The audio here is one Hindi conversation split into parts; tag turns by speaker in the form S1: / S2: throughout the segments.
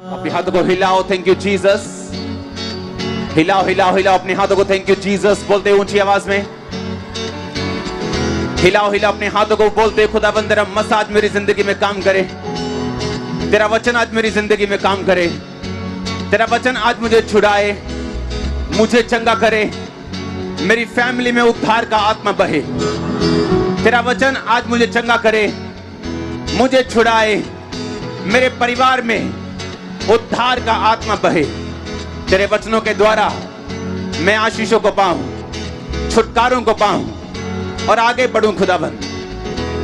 S1: अपने हाथों को हिलाओ, थैंक यू जीसस। हिलाओ हिलाओ हिलाओ अपने हाथों को, थैंक यू जीसस बोलते ऊंची आवाज में। हिलाओ हिलाओ अपने हाथों को, बोलते खुदाबंद तेरा मसाज मेरी जिंदगी में काम करे, तेरा वचन आज मेरी जिंदगी में काम करे, तेरा वचन आज मुझे छुड़ाए, मुझे चंगा करे, मेरी फैमिली में उद्धार का आत्मा बहे। तेरा वचन आज मुझे चंगा करे, मुझे छुड़ाए, मेरे परिवार में उद्धार का आत्मा बहे। तेरे वचनों के द्वारा मैं आशीषों को पाऊं, छुटकारों को पाऊं और आगे बढ़ूं। खुदाबंद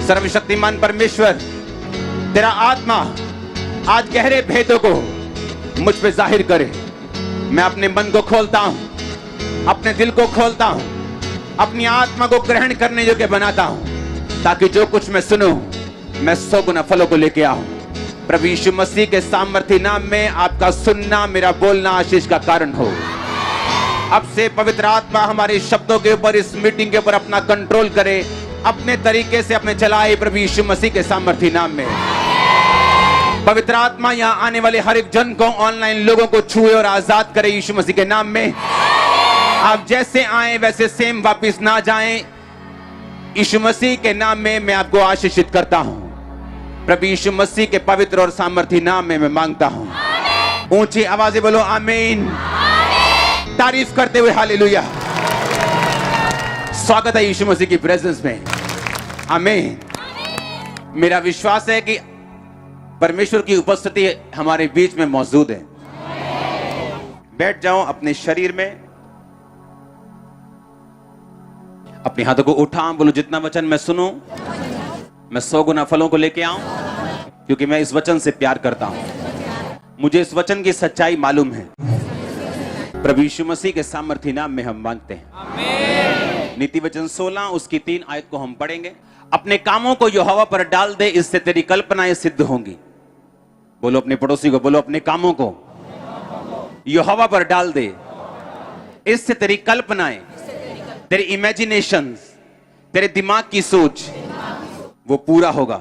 S1: सर्वशक्तिमान परमेश्वर, तेरा आत्मा आज गहरे भेदों को मुझ पे जाहिर करे। मैं अपने मन को खोलता हूं, अपने दिल को खोलता हूं, अपनी आत्मा को ग्रहण करने योग्य बनाता हूं, ताकि जो कुछ मैं सुनूं मैं 100 गुना फलों को लेके आऊं। प्रभु यीशु मसीह के सामर्थी नाम में आपका सुनना, मेरा बोलना आशीष का कारण हो। अब से पवित्र आत्मा हमारे शब्दों के ऊपर, इस मीटिंग के ऊपर अपना कंट्रोल करे, अपने तरीके से अपने चलाए प्रभु यीशु मसीह के सामर्थी नाम में। पवित्र आत्मा यहाँ आने वाले हर एक जन को, ऑनलाइन लोगों को छुए और आजाद करे यीशु मसीह के नाम में। आप जैसे आए वैसे सेम वापिस ना जाएं। यीशु मसीह के नाम में मैं आपको आशीषित करता हूं। प्रभु यीशु मसीह के पवित्र और सामर्थी नाम में मैं मांगता हूं। ऊंची आवाजें बोलो आमीन। तारीफ करते हुए हालेलुया। स्वागत है यीशु मसीह की प्रेजेंस में। आमीन। मेरा विश्वास है कि परमेश्वर की उपस्थिति हमारे बीच में मौजूद है। बैठ जाओ अपने शरीर में, अपने हाथों को उठा, बोलो जितना वचन मैं सुनूं मैं 100 गुना फलों को लेके आऊं, क्योंकि मैं इस वचन से प्यार करता हूं। मुझे इस वचन की सच्चाई मालूम है। प्रभु यीशु मसीह के सामर्थी नाम में हम मांगते हैं। आमीन। नीति वचन 16 उसकी 3 आयत को हम पढ़ेंगे। अपने कामों को यहोवा पर डाल दे, इससे तेरी कल्पनाएं सिद्ध होंगी। बोलो अपने पड़ोसी को, बोलो अपने कामों को यहोवा पर डाल दे, इससे तेरी कल्पनाएं, तेरी इमेजिनेशंस, तेरे दिमाग की सोच वो पूरा होगा।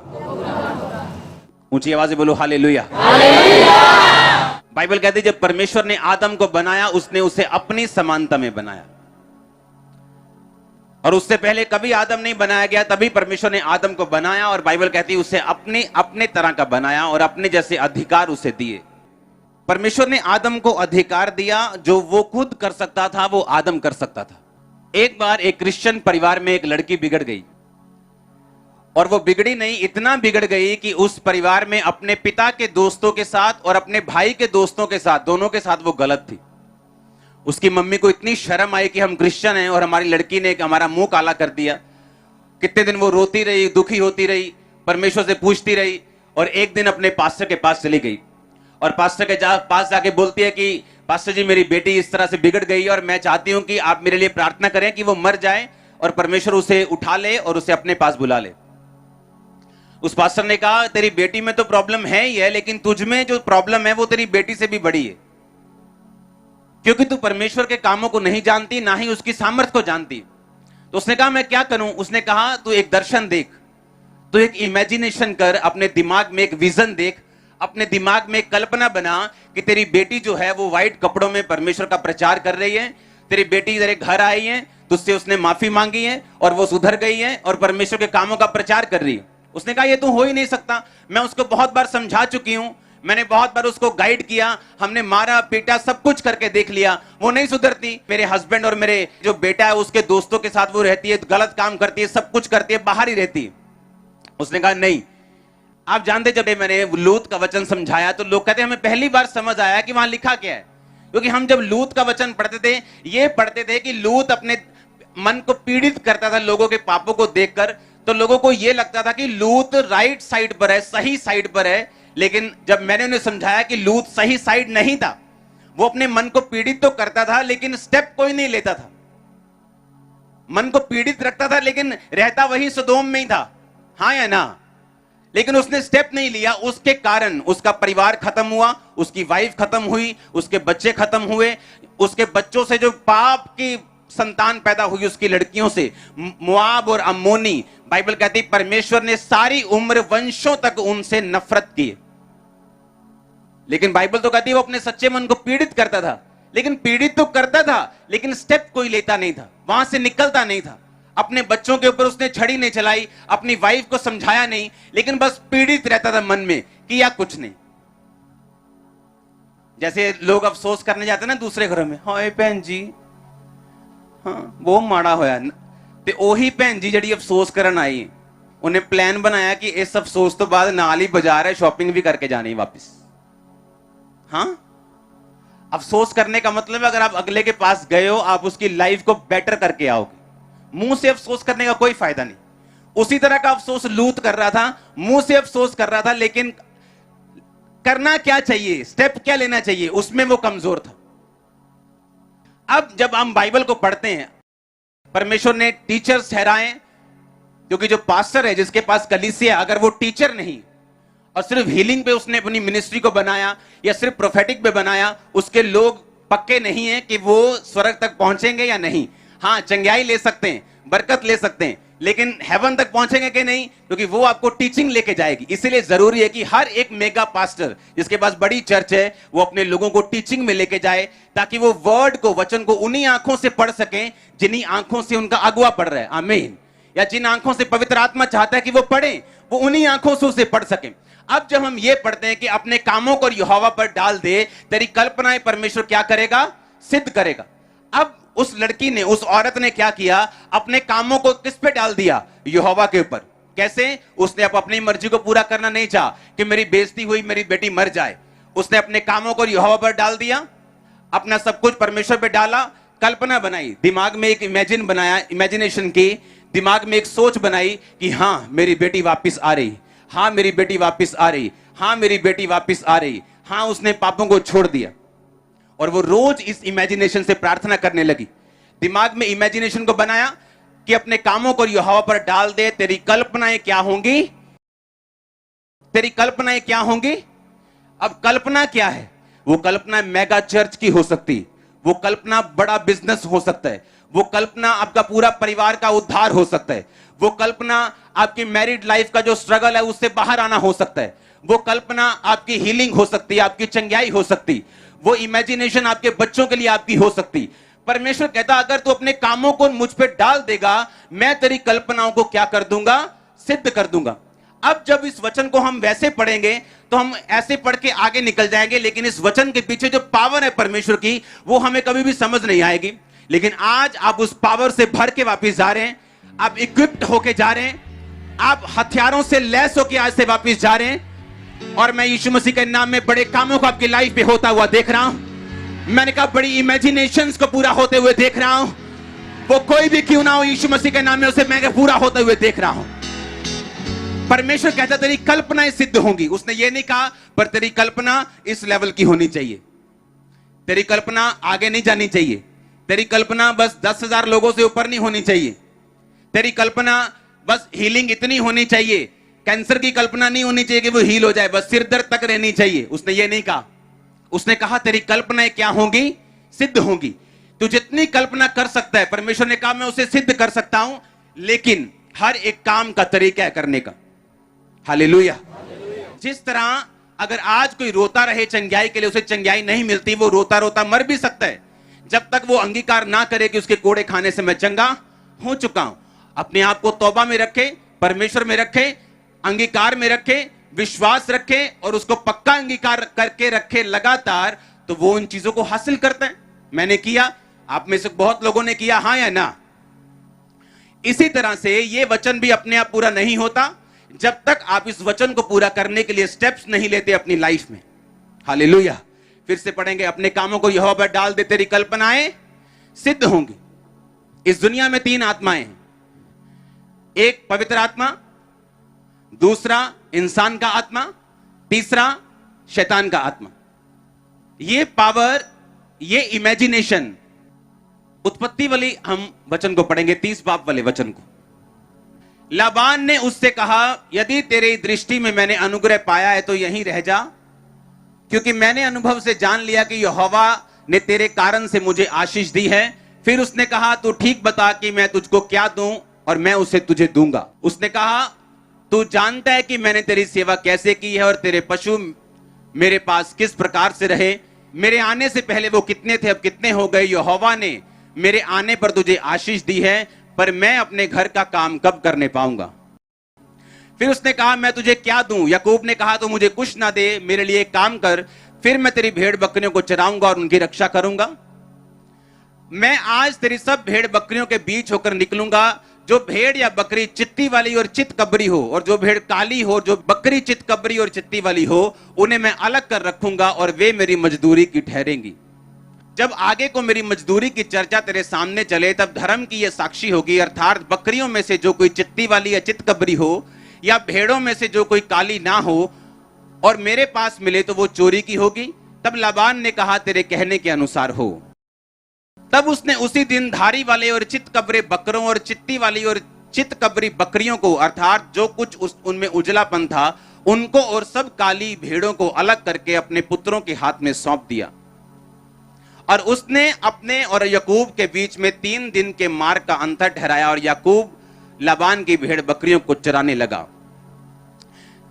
S1: ऊंची आवाज से बोलो हालेलुया। बाइबल कहती है जब परमेश्वर ने आदम को बनाया, उसने उसे अपनी समानता में बनाया, और उससे पहले कभी आदम नहीं बनाया गया, तभी परमेश्वर ने आदम को बनाया। और बाइबल कहती है उसे अपने तरह का बनाया और अपने जैसे अधिकार उसे दिए। परमेश्वर ने आदम को अधिकार दिया, जो वो खुद कर सकता था वो आदम कर सकता था। एक बार एक क्रिश्चियन परिवार में एक लड़की बिगड़ गई, और वो बिगड़ी नहीं, इतना बिगड़ गई कि उस परिवार में अपने पिता के दोस्तों के साथ और अपने भाई के दोस्तों के साथ, दोनों के साथ वो गलत थी। उसकी मम्मी को इतनी शर्म आई कि हम क्रिश्चियन हैं और हमारी लड़की ने हमारा मुंह काला कर दिया। कितने दिन वो रोती रही, दुखी होती रही, परमेश्वर से पूछती रही, और एक दिन अपने पास्टर के पास चली गई और पास्टर के पास जाके बोलती है कि पास्टर जी मेरी बेटी इस तरह से बिगड़ गई और मैं चाहती हूं कि आप मेरे लिए प्रार्थना करें कि वो मर जाए और परमेश्वर उसे उठा ले और उसे अपने पास बुला ले। उस पास्टर ने कहा तेरी बेटी में तो प्रॉब्लम है ही है, लेकिन तुझ में जो प्रॉब्लम है वो तेरी बेटी से भी बड़ी है, क्योंकि तू परमेश्वर के कामों को नहीं जानती, ना ही उसकी सामर्थ को जानती। तो उसने कहा मैं क्या करूं? उसने कहा तू एक दर्शन देख, तू एक इमेजिनेशन कर, अपने दिमाग में एक विजन देख, अपने दिमाग में एक कल्पना बना कि तेरी बेटी जो है वो व्हाइट कपड़ों में परमेश्वर का प्रचार कर रही है, तेरी बेटी तेरे घर आई है, तुझसे उसने माफी मांगी है और वो सुधर गई है और परमेश्वर के कामों का प्रचार कर रही है। उसने कहा ये तो हो ही नहीं सकता, मैं उसको बहुत बार समझा चुकी हूं, मैंने बहुत बार उसको गाइड किया, हमने मारा पीटा सब कुछ करके देख लिया, वो नहीं सुधरती। मेरे हस्बैंड और मेरे जो बेटा है उसके दोस्तों के साथ वो रहती है, गलत काम करती है, सब कुछ करती है, बाहर ही रहती है। उसने कहा नहीं। आप जानते जब मैंने लूत का वचन समझाया तो लोग कहते हमें पहली बार समझ आया कि वहां लिखा क्या है, क्योंकि हम जब लूत का वचन पढ़ते थे ये पढ़ते थे कि लूत अपने मन को पीड़ित करता था लोगों के पापों को देखकर, तो लोगों को यह लगता था कि लूत राइट साइड पर है, सही साइड पर है। लेकिन जब मैंने उन्हें समझाया कि लूत सही साइड नहीं था, वो अपने मन को पीड़ित तो करता था लेकिन स्टेप कोई नहीं लेता था। मन को पीड़ित रखता था लेकिन रहता वही सदोम में ही था, हाँ या ना? लेकिन उसने स्टेप नहीं लिया, उसके कारण उसका परिवार खत्म हुआ, उसकी वाइफ खत्म हुई, उसके बच्चे खत्म हुए, उसके बच्चों से जो पाप की संतान पैदा हुई उसकी लड़कियों से, मोआब और अम्मोनी, बाइबल कहती परमेश्वर ने सारी उम्र वंशों तक उनसे नफरत की। लेकिन बाइबल तो कहती है वो अपने सच्चे मन को पीड़ित करता था, लेकिन पीड़ित तो करता था लेकिन स्टेप कोई लेता नहीं था, वहां से निकलता नहीं था। अपने बच्चों के ऊपर उसने छड़ी नहीं चलाई, अपनी वाइफ को समझाया नहीं, लेकिन बस पीड़ित रहता था मन में, किया कुछ नहीं। जैसे लोग अफसोस करने जाते ना दूसरे घरों में, हाय भैन जी, हाँ वो माड़ा होया ते ओही भैन जी जड़ी अफसोस करन आई, उन्हें प्लान बनाया कि इस अफसोस तो बाद नाल ही बाजार है, शॉपिंग भी करके जानी वापस। हाँ, अफसोस करने का मतलब है अगर आप अगले के पास गए हो, आप उसकी लाइफ को बेटर करके आओगे। मुंह से अफसोस करने का कोई फायदा नहीं। उसी तरह का अफसोस लूत कर रहा था, मुंह से अफसोस कर रहा था, लेकिन करना क्या चाहिए, स्टेप क्या लेना चाहिए, उसमें वो कमजोर था। अब जब हम बाइबल को पढ़ते हैं, परमेश्वर ने टीचर्स ठहराए, क्योंकि जो पास्टर है जिसके पास कलीसिया, अगर वो टीचर नहीं और सिर्फ हीलिंग पे उसने अपनी मिनिस्ट्री को बनाया या सिर्फ प्रोफेटिक पे बनाया, उसके लोग पक्के नहीं है कि वो स्वर्ग तक पहुंचेंगे या नहीं। हाँ, चंगाई ले सकते हैं, बरकत ले सकते हैं, लेकिन हेवन तक पहुंचेंगे कि नहीं, क्योंकि वो आपको टीचिंग लेके जाएगी। इसीलिए जरूरी है कि हर एक मेगा पास्टर जिसके पास बड़ी चर्च है, वो अपने लोगों को टीचिंग में लेके जाए, ताकि वो वर्ड को, वचन को उन्हीं आंखों से पढ़ सकें जिन्हीं आंखों से उनका अगुआ पढ़ रहा है। आमीन। या जिन आंखों से पवित्र आत्मा चाहता है कि वो पढ़े, वो उन्हीं आंखों से उसे पढ़ सकें। अब जब हम ये पढ़ते हैं कि अपने कामों को यहोवा पर डाल दे, तेरी कल्पनाएं परमेश्वर क्या करेगा, सिद्ध करेगा। अब उस लड़की ने, उस औरत ने क्या किया, अपने कामों को किस पे डाल दिया, यहोवा के ऊपर। कैसे? उसने अपनी मर्जी को पूरा करना नहीं चाहा कि मेरी बेइज्जती हुई, मेरी बेटी मर जाए। उसने अपने कामों को यहोवा पर डाल दिया, अपना सब कुछ परमेश्वर पे डाला, कल्पना बनाई, दिमाग में एक इमेजिनेशन की, दिमाग में एक सोच बनाई कि हाँ मेरी बेटी वापिस आ रही, हाँ मेरी बेटी वापिस आ रही, हाँ मेरी बेटी वापिस आ रही। हाँ, उसने पापों को छोड़ दिया और वो रोज इस इमेजिनेशन से प्रार्थना करने लगी। दिमाग में इमेजिनेशन को बनाया कि अपने कामों को यहोवा पर डाल दे, तेरी कल्पनाएं क्या होंगी, तेरी कल्पनाएं क्या होंगी। अब कल्पना क्या है? वो कल्पना मेगा चर्च की हो सकती, वो कल्पना बड़ा बिजनेस हो सकता है, वो कल्पना आपका पूरा परिवार का उद्धार हो सकता है, वो कल्पना आपकी मैरिड लाइफ का जो स्ट्रगल है उससे बाहर आना हो सकता है, वो कल्पना आपकी हीलिंग हो सकती है, आपकी चंगाई हो सकती, वो इमेजिनेशन आपके बच्चों के लिए आपकी हो सकती। परमेश्वर कहता अगर तू अपने कामों को मुझ पे डाल देगा, मैं तेरी कल्पनाओं को क्या कर दूंगा, सिद्ध कर दूंगा। अब जब इस वचन को हम वैसे पढ़ेंगे तो हम ऐसे पढ़ के आगे निकल जाएंगे, लेकिन इस वचन के पीछे जो पावर है परमेश्वर की, वो हमें कभी भी समझ नहीं आएगी। लेकिन आज आप उस पावर से भर के वापस जा रहे हैं, आप इक्विप्ड होके जा रहे हैं, आप हथियारों से लैस होके आज से वापस जा रहे हैं। और मैं यीशु मसीह के नाम में बड़े कामों को आपकी लाइफ पे होता हुआ देख रहा हूं। मैंने कहा बड़ी इमेजिनेशंस को पूरा होते हुए देख रहा हूं। वो कोई भी क्यों ना हो, यीशु मसीह के नाम में उसे मैं पूरा होते हुए देख रहा हूं। परमेश्वर कहता तेरी कल्पनाएं सिद्ध होंगी। उसने ये नहीं कहा पर तेरी कल्पना इस लेवल की होनी चाहिए, तेरी कल्पना आगे नहीं जानी चाहिए, तेरी कल्पना बस 10,000 लोगों से ऊपर नहीं होनी चाहिए, तेरी कल्पना बस हीलिंग इतनी होनी चाहिए, कैंसर की कल्पना नहीं होनी चाहिए कि वो हील हो जाए, बस सिर दर्द तक रहनी चाहिए। उसने ये नहीं कहा। उसने कहा तेरी कल्पनाएं क्या होंगी, सिद्ध होंगी। तू जितनी कल्पना कर सकता है, परमेश्वर ने कहा मैं उसे सिद्ध कर सकता हूं, लेकिन हर एक काम का तरीका है करने का। हालेलुया। जिस तरह अगर आज कोई रोता रहे चंगाई के लिए, उसे चंगाई नहीं मिलती, वो रोता रोता मर भी सकता है जब तक वो अंगीकार ना करे कि उसके कोड़े खाने से मैं चंगा हो चुका हूं। अपने आप को तौबा में रखे, परमेश्वर में रखे, अंगीकार में रखे, विश्वास रखे और उसको पक्का अंगीकार करके रखे लगातार, तो वो उन चीजों को हासिल करता है। मैंने किया, आप में से बहुत लोगों ने किया, हां या ना। इसी तरह से ये वचन भी अपने आप पूरा नहीं होता जब तक आप इस वचन को पूरा करने के लिए स्टेप्स नहीं लेते अपनी लाइफ में। हालेलुया। फिर से पढ़ेंगे, अपने कामों को यहोवा पर डाल दे, तेरी कल्पनाएं सिद्ध होंगी। इस दुनिया में 3 आत्माएं हैं, एक पवित्र आत्मा, दूसरा इंसान का आत्मा, तीसरा शैतान का आत्मा। ये पावर, ये इमेजिनेशन, उत्पत्ति वाली हम वचन को पढ़ेंगे, 30 बाप वाले वचन को। लाबान ने उससे कहा यदि तेरी दृष्टि में मैंने अनुग्रह पाया है तो यहीं रह जा, क्योंकि मैंने अनुभव से जान लिया कि यहोवा ने तेरे कारण से मुझे आशीष दी है। फिर उसने कहा तू ठीक बता कि मैं तुझको क्या दूं और मैं उसे तुझे दूंगा। उसने कहा तू जानता है कि मैंने तेरी सेवा कैसे की है और तेरे पशु मेरे पास किस प्रकार से रहे, मेरे आने से पहले वो कितने थे अब कितने हो गए। यहोवा ने मेरे आने पर तुझे आशीष दी है, पर मैं अपने घर का काम कब करने पाऊंगा। फिर उसने कहा मैं तुझे क्या दूं। याकूब ने कहा तो मुझे कुछ ना दे, मेरे लिए एक काम कर, फिर मैं तेरी भेड़ बकरियों को चराऊंगा और उनकी रक्षा करूंगा। मैं आज तेरी सब भेड़ बकरियों के बीच होकर निकलूंगा। जो भेड़ या बकरी चित्ती वाली और चित कबरी हो, और जो भेड़ काली हो, जो बकरी चित कबरी और चित्ती वाली हो, उन्हें मैं अलग कर रखूंगा और वे मेरी मजदूरी की ठहरेंगी। जब आगे को मेरी मजदूरी की चर्चा तेरे सामने चले, तब धर्म की यह साक्षी होगी, अर्थात बकरियों में से जो कोई चित्ती वाली या चित कबरी हो, या भेड़ों में से जो कोई काली ना हो और मेरे पास मिले तो वो चोरी की होगी। तब लाबान ने कहा तेरे कहने के अनुसार हो। तब उसने उसी दिन धारी वाले और चित कबरे बकरों और चित्ती वाली और चित कबरी बकरियों को, अर्थात जो कुछ उनमें उजलापन था, उनको और सब काली भेड़ों को अलग करके अपने पुत्रों के हाथ में सौंप दिया। और उसने अपने और याकूब के बीच में 3 दिन के मार्ग का अंतर ठहराया, और याकूब लाबान की भेड़ बकरियों को चराने लगा।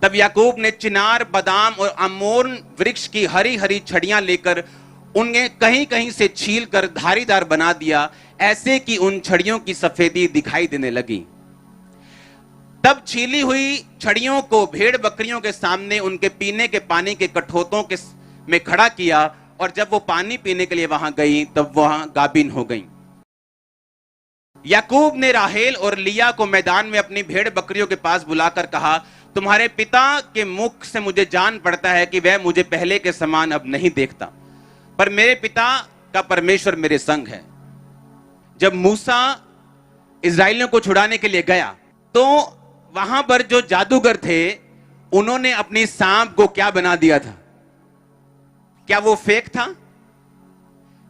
S1: तब याकूब ने चिनार, बादाम और अमोन वृक्ष की हरी हरी छड़ियां लेकर उन्हें कहीं कहीं से छील कर धारीदार बना दिया, ऐसे कि उन छड़ियों की सफेदी दिखाई देने लगी। तब छीली हुई छड़ियों को भेड़ बकरियों के सामने उनके पीने के पानी के कठोतों के में खड़ा किया, और जब वो पानी पीने के लिए वहां गई तब वहां गाभिन हो गई। याकूब ने राहेल और लिया को मैदान में अपनी भेड़ बकरियों के पास बुलाकर कहा, तुम्हारे पिता के मुख से मुझे जान पड़ता है कि वह मुझे पहले के समान अब नहीं देखता, पर मेरे पिता का परमेश्वर मेरे संग है। जब मूसा इस्राएलियों को छुड़ाने के लिए गया तो वहां पर जो जादूगर थे उन्होंने अपनी सांप को क्या बना दिया था? क्या वो फेक था?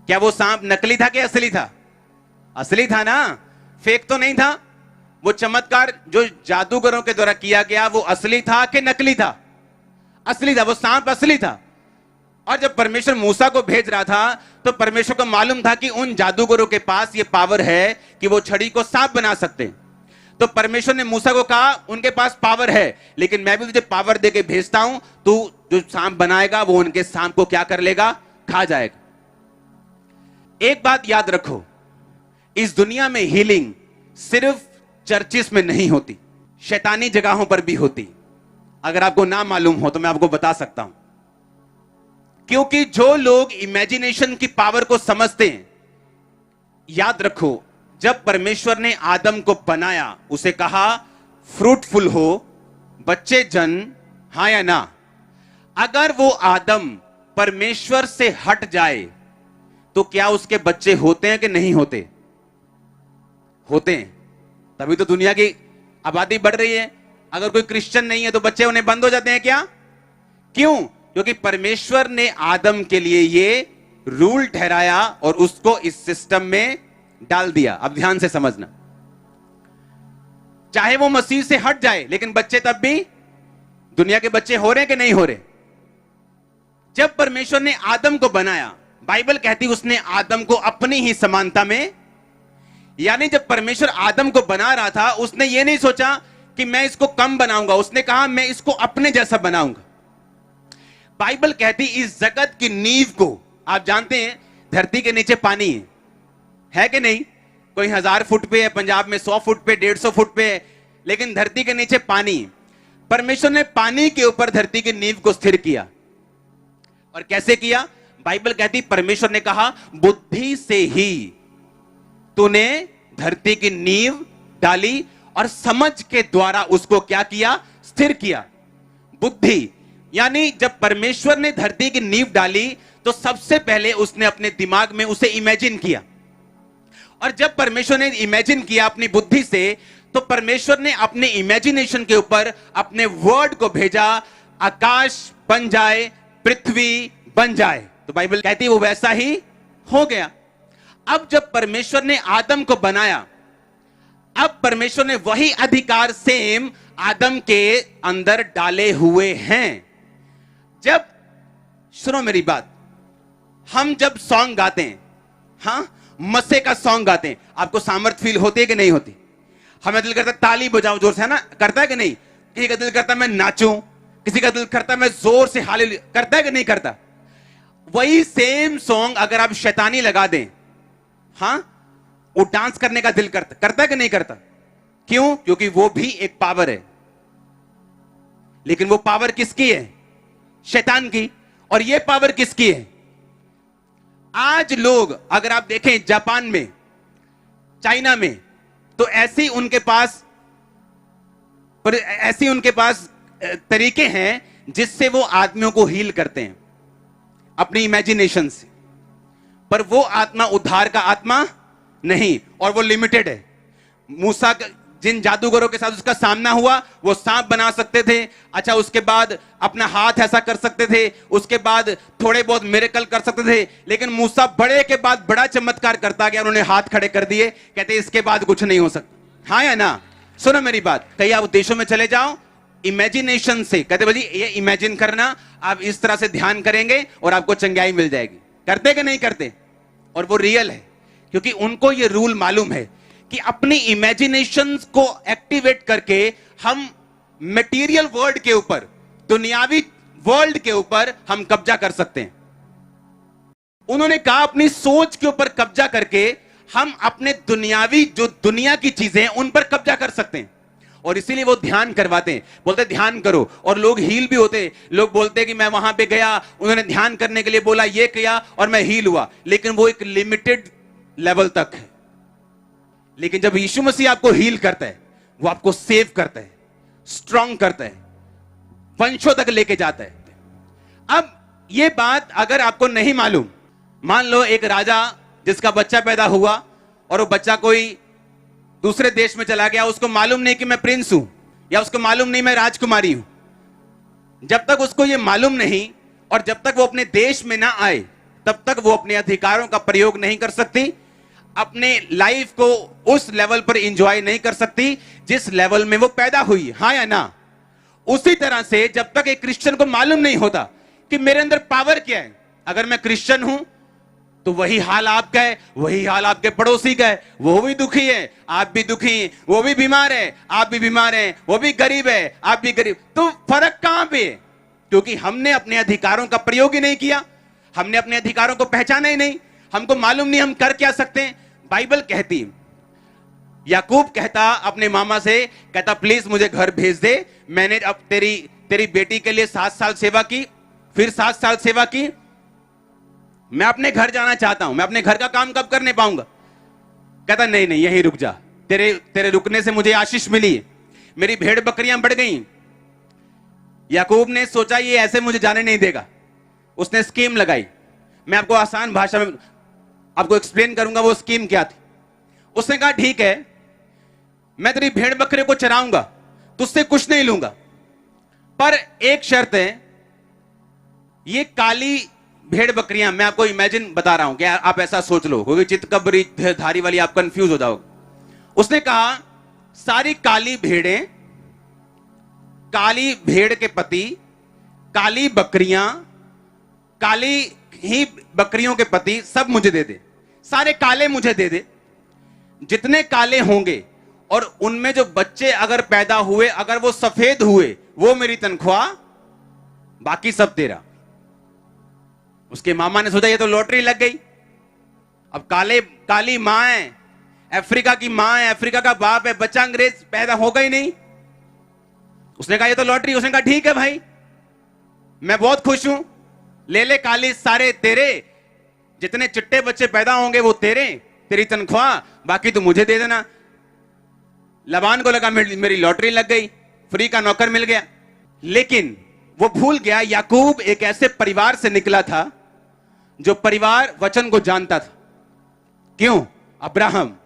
S1: क्या वो सांप नकली था कि असली था? असली था ना, फेक तो नहीं था। वो चमत्कार जो जादूगरों के द्वारा किया गया वो असली था कि नकली था? असली था, वो सांप असली था। और जब परमेश्वर मूसा को भेज रहा था तो परमेश्वर को मालूम था कि उन जादूगरों के पास ये पावर है कि वो छड़ी को सांप बना सकते हैं। तो परमेश्वर ने मूसा को कहा उनके पास पावर है, लेकिन मैं भी तुझे पावर देके भेजता हूं, तू जो सांप बनाएगा वो उनके सांप को क्या कर लेगा? खा जाएगा। एक बात याद रखो, इस दुनिया में हीलिंग सिर्फ चर्चिस में नहीं होती, शैतानी जगहों पर भी होती। अगर आपको ना मालूम हो तो मैं आपको बता सकता हूं, क्योंकि जो लोग इमेजिनेशन की पावर को समझते हैं, याद रखो जब परमेश्वर ने आदम को बनाया उसे कहा फ्रूटफुल हो, बच्चे जन, हां या ना। अगर वो आदम परमेश्वर से हट जाए तो क्या उसके बच्चे होते हैं कि नहीं होते? होते हैं। तभी तो दुनिया की आबादी बढ़ रही है। अगर कोई क्रिश्चियन नहीं है तो बच्चे उन्हें बंद हो जाते हैं क्या? क्यों? क्योंकि परमेश्वर ने आदम के लिए ये रूल ठहराया और उसको इस सिस्टम में डाल दिया। अब ध्यान से समझना, चाहे वो मसीह से हट जाए लेकिन बच्चे तब भी दुनिया के बच्चे हो रहे हैं कि नहीं हो रहे? जब परमेश्वर ने आदम को बनाया, बाइबल कहती उसने आदम को अपनी ही समानता में, यानी जब परमेश्वर आदम को बना रहा था उसने ये नहीं सोचा कि मैं इसको कम बनाऊंगा, उसने कहा मैं इसको अपने जैसा बनाऊंगा। बाइबल कहती इस जगत की नींव को, आप जानते हैं धरती के नीचे पानी है कि नहीं? कोई 1000 फुट पे है, पंजाब में 100 फुट पे, 150 फुट पे है, लेकिन धरती के नीचे पानी। परमेश्वर ने पानी के ऊपर धरती की नींव को स्थिर किया। और कैसे किया? बाइबल कहती परमेश्वर ने कहा बुद्धि से ही तूने धरती की नींव डाली, और समझ के द्वारा उसको क्या किया? स्थिर किया। बुद्धि, यानी जब परमेश्वर ने धरती की नींव डाली तो सबसे पहले उसने अपने दिमाग में उसे इमेजिन किया, और जब परमेश्वर ने इमेजिन किया अपनी बुद्धि से, तो परमेश्वर ने अपने इमेजिनेशन के ऊपर अपने वर्ड को भेजा, आकाश बन जाए, पृथ्वी बन जाए। तो बाइबल कहती है वो वैसा ही हो गया। अब जब परमेश्वर ने आदम को बनाया, अब परमेश्वर ने वही अधिकार सेम आदम के अंदर डाले हुए हैं। जब, सुनो मेरी बात, हम जब सॉन्ग गाते हैं, हां मसे का सॉन्ग गाते हैं, आपको सामर्थ फील होती है कि नहीं होती? हमें दिल करता ताली बजाऊं जोर से, है ना? करता है कि नहीं? किसी का दिल करता मैं नाचूं, किसी का दिल करता है मैं जोर से हालेलुया, करता है कि नहीं करता? वही सेम सॉन्ग अगर आप शैतानी लगा दें, हां, वो डांस करने का दिल करता है कि नहीं करता? क्यों? क्योंकि वो भी एक पावर है। लेकिन वो पावर किसकी है? शैतान की। और ये पावर किसकी है? आज लोग अगर आप देखें जापान में, चाइना में, तो ऐसी उनके पास तरीके हैं जिससे वो आदमियों को हील करते हैं अपनी इमेजिनेशन से। पर वो आत्मा उद्धार का आत्मा नहीं, और वो लिमिटेड है। मूसा जिन जादूगरों के साथ उसका सामना हुआ, वो सांप बना सकते थे, अच्छा उसके बाद अपना हाथ ऐसा कर सकते थे, उसके बाद थोड़े बहुत मिरेकल कर सकते थे। लेकिन मूसा बड़े के बाद बड़ा चमत्कार करता गया, उन्होंने हाथ खड़े कर दिए, कहते इसके बाद कुछ नहीं हो सकता। हाँ या ना? सुनो मेरी बात, कहीं आप देशों में चले जाओ, इमेजिनेशन से कहते भाई ये इमेजिन करना, आप इस तरह से ध्यान करेंगे और आपको चंगाई मिल जाएगी। करते कि नहीं करते? और वो रियल है, क्योंकि उनको ये रूल मालूम है कि अपनी इमेजिनेशंस को एक्टिवेट करके हम मटेरियल वर्ल्ड के ऊपर, दुनियावी वर्ल्ड के ऊपर हम कब्जा कर सकते हैं। उन्होंने कहा अपनी सोच के ऊपर कब्जा करके हम अपने दुनियावी, जो दुनिया की चीजें हैं, उन पर कब्जा कर सकते हैं। और इसीलिए वो ध्यान करवाते हैं, बोलते ध्यान करो, और लोग हील भी होते। लोग बोलते हैं कि मैं वहां पे गया, उन्होंने ध्यान करने के लिए बोला, ये किया और मैं हील हुआ। लेकिन वो एक लिमिटेड लेवल तक है। लेकिन जब यीशु मसीह आपको हील करता है, वो आपको सेव करता है, स्ट्रांग करता है, वंशों तक लेके जाता है। अब ये बात अगर आपको नहीं मालूम, मान लो एक राजा जिसका बच्चा पैदा हुआ और वो बच्चा कोई दूसरे देश में चला गया, उसको मालूम नहीं कि मैं प्रिंस हूं, या उसको मालूम नहीं मैं राजकुमारी हूं। जब तक उसको ये मालूम नहीं और जब तक वो अपने देश में ना आए, तब तक वो अपने अधिकारों का प्रयोग नहीं कर सकती, अपने लाइफ को उस लेवल पर एंजॉय नहीं कर सकती जिस लेवल में वो पैदा हुई। हाँ या ना? उसी तरह से जब तक एक क्रिश्चियन को मालूम नहीं होता कि मेरे अंदर पावर क्या है, अगर मैं क्रिश्चियन हूं तो वही हाल आपका है, वही हाल आपके पड़ोसी का है, वो भी दुखी है, आप भी दुखी हैं, वो भी बीमार है, आप भी बीमार हैं, वो भी गरीब है, आप भी गरीब। तो फर्क कहां पे है? क्योंकि हमने अपने अधिकारों का प्रयोग ही नहीं किया, हमने अपने अधिकारों को पहचाना ही नहीं, हमको मालूम नहीं हम कर क्या सकते हैं। बाइबल कहती, याकूब कहता अपने मामा से, कहता प्लीज मुझे घर भेज दे, मैंने अब तेरी बेटी के लिए 7 साल सेवा की, फिर 7 साल सेवा की, मैं अपने घर जाना चाहता हूं, मैं अपने घर का काम कब करने पाऊंगा? कहता नहीं नहीं यहीं रुक जा, तेरे रुकने से मुझे आशीष मिली, मेरी भेड़ बकरियां बढ़ गई। याकूब ने सोचा ये ऐसे मुझे जाने नहीं देगा, उसने स्कीम लगाई। मैं आपको आसान भाषा में आपको एक्सप्लेन करूंगा वो स्कीम क्या थी। उसने कहा ठीक है, मैं तेरी भेड़ बकरे को चराऊंगा, तुझसे कुछ नहीं लूंगा, पर एक शर्त है, ये काली भेड़ बकरियां, मैं आपको इमेजिन बता रहा हूं कि आप ऐसा सोच लो, क्योंकि चितकबरी धारी वाली आप कंफ्यूज हो जाओगे। उसने कहा सारी काली भेड़ें, काली भेड़ के पति, काली बकरियां, काली ही बकरियों के पति सब मुझे दे दे, सारे काले मुझे दे दे। जितने काले होंगे और उनमें जो बच्चे अगर पैदा हुए, अगर वो सफेद हुए, वो मेरी तनख्वाह, बाकी सब तेरा। उसके मामा ने सोचा ये तो लॉटरी लग गई। अब काली मां है, अफ्रीका की मां है, अफ्रीका का बाप है, बच्चा अंग्रेज पैदा होगा ही नहीं। उसने कहा ये तो लॉटरी। उसने कहा ठीक है भाई, मैं बहुत खुश हूं, ले ले काली सारे तेरे, जितने चिट्टे बच्चे पैदा होंगे वो तेरे, तेरी तनख्वाह, बाकी तो मुझे दे देना। लबान को लगा मेरी लॉटरी लग गई, फ्री का नौकर मिल गया। लेकिन वो भूल गया याकूब एक ऐसे परिवार से निकला था जो परिवार वचन को जानता था। क्यों? अब्राहम।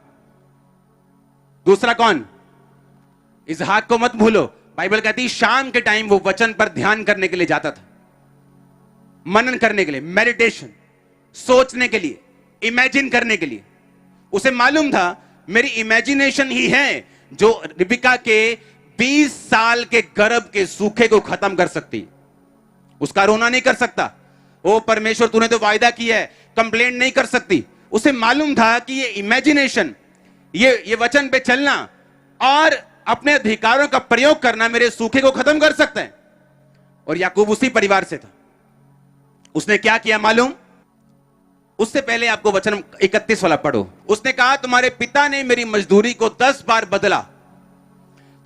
S1: दूसरा कौन? इसहाक को मत भूलो। बाइबल कहती शाम के टाइम वो वचन पर ध्यान करने के लिए जाता था, मनन करने के लिए, मेडिटेशन, सोचने के लिए, इमेजिन करने के लिए। उसे मालूम था मेरी इमेजिनेशन ही है जो रिबिका के 20 साल के गर्भ के सूखे को खत्म कर सकती। उसका रोना नहीं कर सकता। ओ परमेश्वर तूने तो वायदा किया है, कंप्लेंट नहीं कर सकती। उसे मालूम था कि ये इमेजिनेशन, ये वचन पे चलना और अपने अधिकारों का प्रयोग करना मेरे सूखे को खत्म कर सकता है। और याकूब उसी परिवार से था। उसने क्या किया मालूम? उससे पहले आपको वचन 31 वाला पढ़ो। उसने कहा तुम्हारे पिता ने मेरी मजदूरी को 10 बार बदला,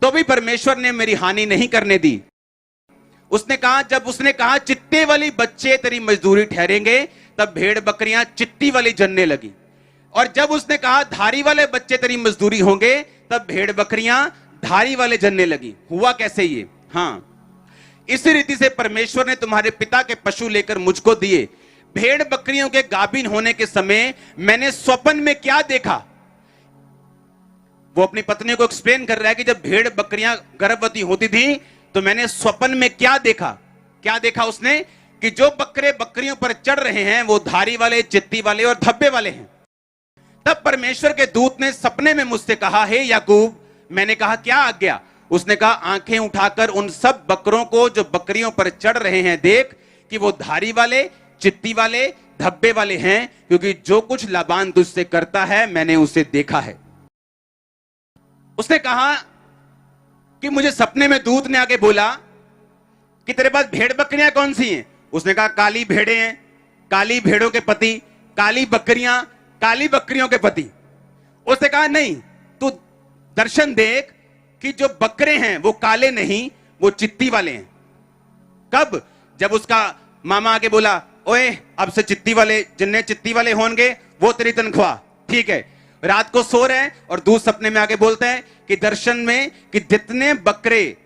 S1: तो भी परमेश्वर ने मेरी हानि नहीं करने दी। उसने कहा चित्ते वाली बच्चे तेरी मजदूरी ठहरेंगे, तब भेड़ बकरियां चित्ती वाली जनने लगी। और जब उसने कहा धारी वाले बच्चे तेरी मजदूरी होंगे, तब भेड़ बकरियां धारी वाले जनने लगी। हुआ कैसे ये? हाँ, इसी रीति से परमेश्वर ने तुम्हारे पिता के पशु लेकर मुझको दिए। भेड़ बकरियों के गाभिन होने के समय मैंने स्वप्न में क्या देखा? वो अपनी पत्नी को एक्सप्लेन कर रहा है कि जब भेड़ बकरियां गर्भवती होती थी तो मैंने स्वप्न में क्या देखा। क्या देखा उसने? कि जो बकरे बकरियों पर चढ़ रहे हैं वो धारी वाले, चित्ती वाले और धब्बे वाले हैं। तब परमेश्वर के दूत ने सपने में मुझसे कहा, हे याकूब। मैंने कहा क्या आज्ञा? उसने कहा आंखें उठाकर उन सब बकरों को जो बकरियों पर चढ़ रहे हैं देख कि वो धारी वाले, चित्ती वाले, धब्बे वाले हैं, क्योंकि जो कुछ लाबान तुझसे करता है मैंने उसे देखा है। उसने कहा कि मुझे सपने में दूत ने आके बोला कि तेरे पास भेड़ बकरियां कौन सी हैं? उसने कहा काली भेड़ें हैं, काली भेड़ों के पति, काली बकरियां, काली बकरियों के पति। उसने कहा नहीं, तू दर्शन देख कि जो बकरे हैं वो काले नहीं, वो चित्ती वाले हैं। कब? जब उसका मामा आके बोला ओए अब से चित्ती वाले, जिन्ने चित्ती वाले होंगे वो तेरी तनख्वाह। ठीक है, रात को सो रहे हैं और दूध सपने में आके बोलते हैं कि दर्शन में कि जितने बकरे